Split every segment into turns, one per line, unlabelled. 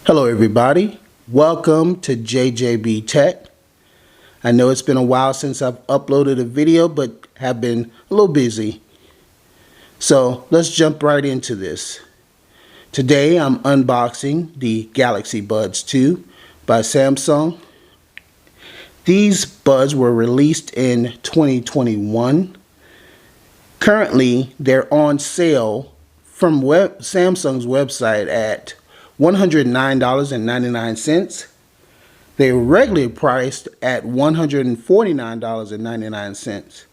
Hello everybody, welcome to JJB Tech. I know it's been a while since I've uploaded a video, but have been a little busy. So let's jump right into this. Today I'm unboxing the Galaxy Buds 2 by Samsung. These buds were released in 2021. Currently they're on sale from Samsung's website at $109.99. They're regularly priced at $149.99.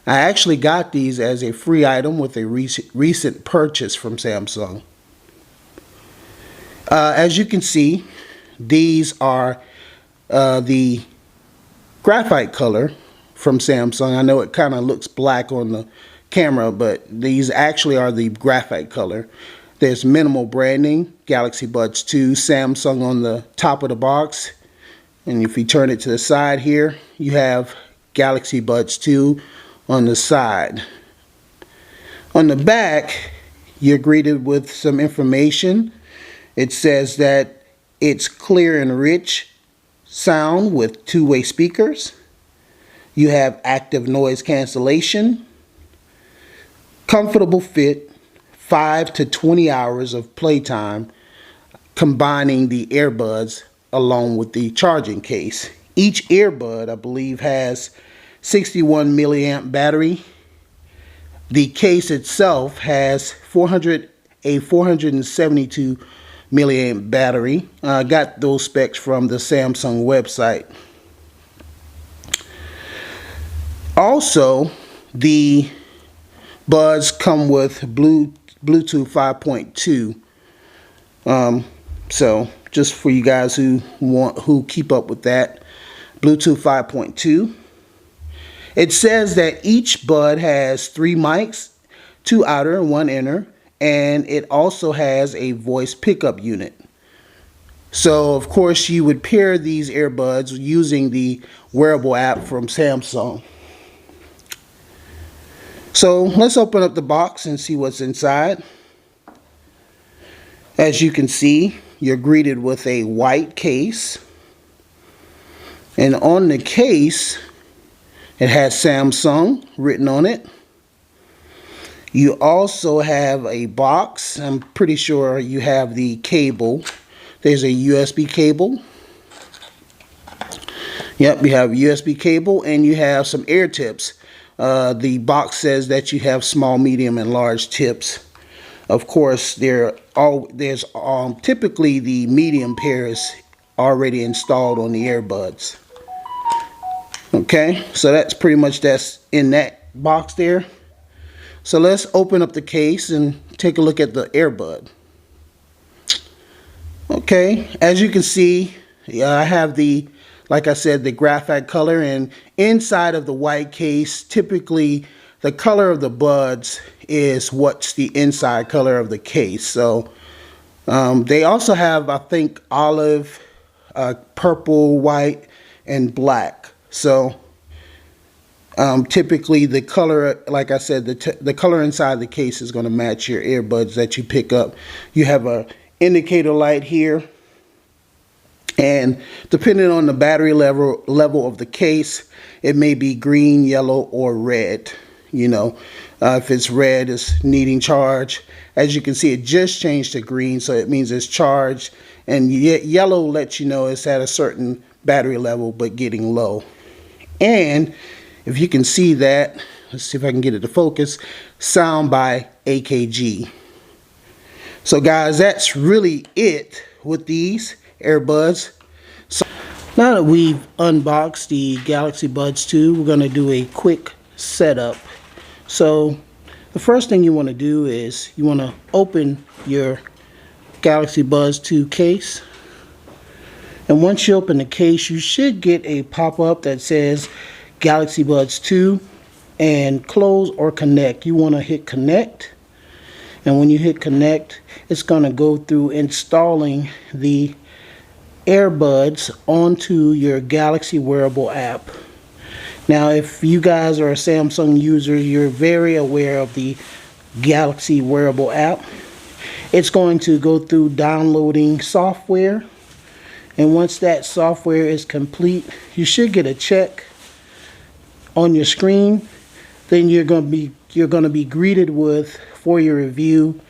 I actually got these as a free item with a recent purchase from Samsung. As you can see, these are the graphite color from Samsung. I know it kind of looks black on the camera, but these actually are the graphite color. There's minimal branding, Galaxy Buds 2, Samsung on the top of the box. And if you turn it to the side here, you have Galaxy Buds 2 on the side. On the back, you're greeted with some information. It says that it's clear and rich sound with two-way speakers. You have active noise cancellation, comfortable fit, 5 to 20 hours of playtime, combining the earbuds along with the charging case. Each earbud, I believe, has 61 milliamp battery. The case itself has 472 milliamp battery. I got those specs from the Samsung website. Also, the buds come with Bluetooth 5.2. So just for you guys who keep up with that, Bluetooth 5.2. It says that each bud has 3 mics, 2 outer and 1 inner, and it also has a voice pickup unit. So of course you would pair these earbuds using the wearable app from Samsung. So let's open up the box and see what's inside. As you can see, you're greeted with a white case. And on the case, it has Samsung written on it. You also have a box. I'm pretty sure you have the cable. There's a USB cable. Yep, you have a USB cable and you have some air tips. The box says that you have small, medium, and large tips. Of course, there's typically the medium pairs already installed on the earbuds. Okay, so that's pretty much that's in that box there. So let's open up the case and take a look at the earbud. Okay, as you can see, I have the, like I said, the graphite color, and inside of the white case, typically the color of the buds is what's the inside color of the case. So they also have, I think, olive, purple, white, and black. So typically the color, like I said, the color inside the case is going to match your earbuds that you pick up. You have a indicator light here. And depending on the battery level of the case, it may be green, yellow, or red. You know, if it's red, it's needing charge. As you can see, it just changed to green, so it means it's charged. And yellow lets you know it's at a certain battery level, but getting low. And if you can see that, let's see if I can get it to focus, sound by AKG. So guys, that's really it with these earbuds. So now that we've unboxed the Galaxy Buds 2, we're going to do a quick setup. So the first thing you want to do is you want to open your Galaxy Buds 2 case. And once you open the case, you should get a pop-up that says Galaxy Buds 2 and close or connect. You want to hit connect. And when you hit connect, it's going to go through installing the earbuds onto your Galaxy wearable app. Now, if you guys are a Samsung user, you're very aware of the Galaxy wearable app. It's going to go through downloading software, and once that software is complete, you should get a check on your screen. Then you're going to be greeted with, for your review,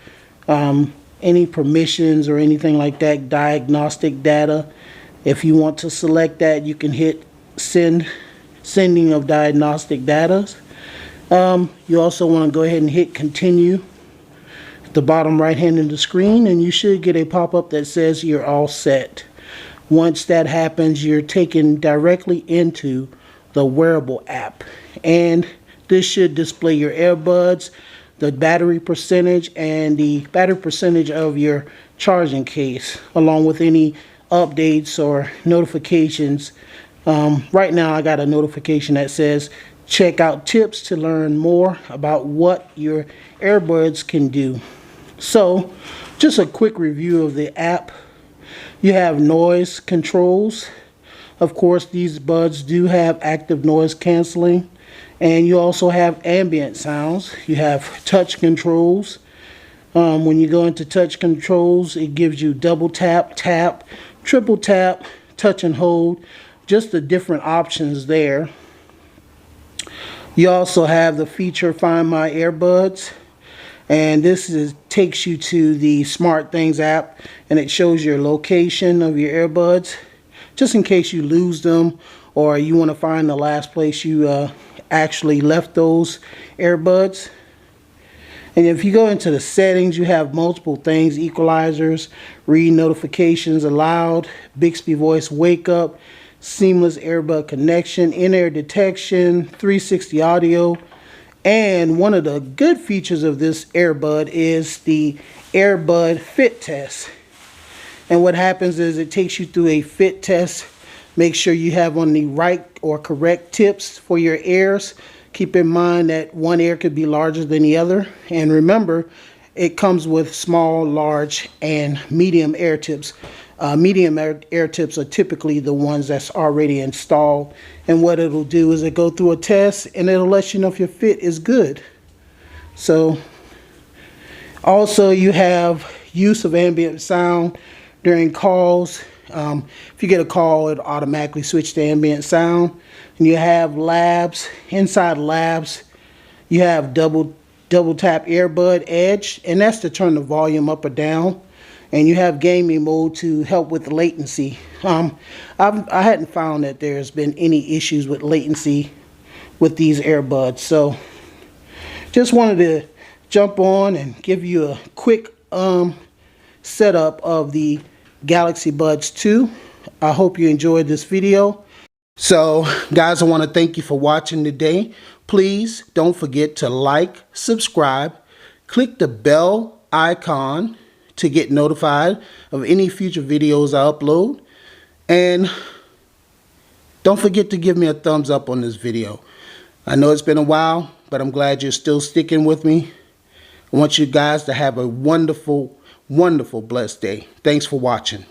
any permissions or anything like that, diagnostic data. If you want to select that, you can hit sending of diagnostic data. You also want to go ahead and hit continue at the bottom right hand of the screen, and you should get a pop-up that says you're all set. Once that happens, you're taken directly into the wearable app, and this should display your earbuds, the battery percentage, and the battery percentage of your charging case, along with any updates or notifications. Right now I got a notification that says check out tips to learn more about what your earbuds can do. So just a quick review of the app. You have noise controls. Of course, these buds do have active noise canceling, and you also have ambient sounds. You have touch controls. When you go into touch controls, it gives you double tap, tap, triple tap, touch and hold, just the different options there. You also have the feature Find My Earbuds, and this takes you to the Smart Things app, and it shows your location of your earbuds, just in case you lose them or you want to find the last place you actually left those earbuds. And if you go into the settings, you have multiple things: equalizers, read notifications aloud, Bixby voice wake up, seamless earbud connection, in-ear detection, 360 audio. And one of the good features of this earbud is the Airbud Fit Test. And what happens is it takes you through a fit test. Make sure you have on the right or correct tips for your ears. Keep in mind that one ear could be larger than the other. And remember, it comes with small, large, and medium ear tips. Medium ear tips are typically the ones that's already installed. And what it'll do is it go through a test, and it'll let you know if your fit is good. So also you have use of ambient sound during calls. If you get a call, it'll automatically switch to ambient sound. And you have labs. Inside labs, you have double tap earbud edge, and that's to turn the volume up or down. And you have gaming mode to help with latency. I hadn't found that there's been any issues with latency with these earbuds. So just wanted to jump on and give you a quick setup of the Galaxy Buds 2. I hope you enjoyed this video. So guys, I want to thank you for watching today. Please don't forget to like, subscribe, click the bell icon to get notified of any future videos I upload. And don't forget to give me a thumbs up on this video. I know it's been a while, but I'm glad you're still sticking with me. I want you guys to have a wonderful, wonderful, blessed day. Thanks for watching.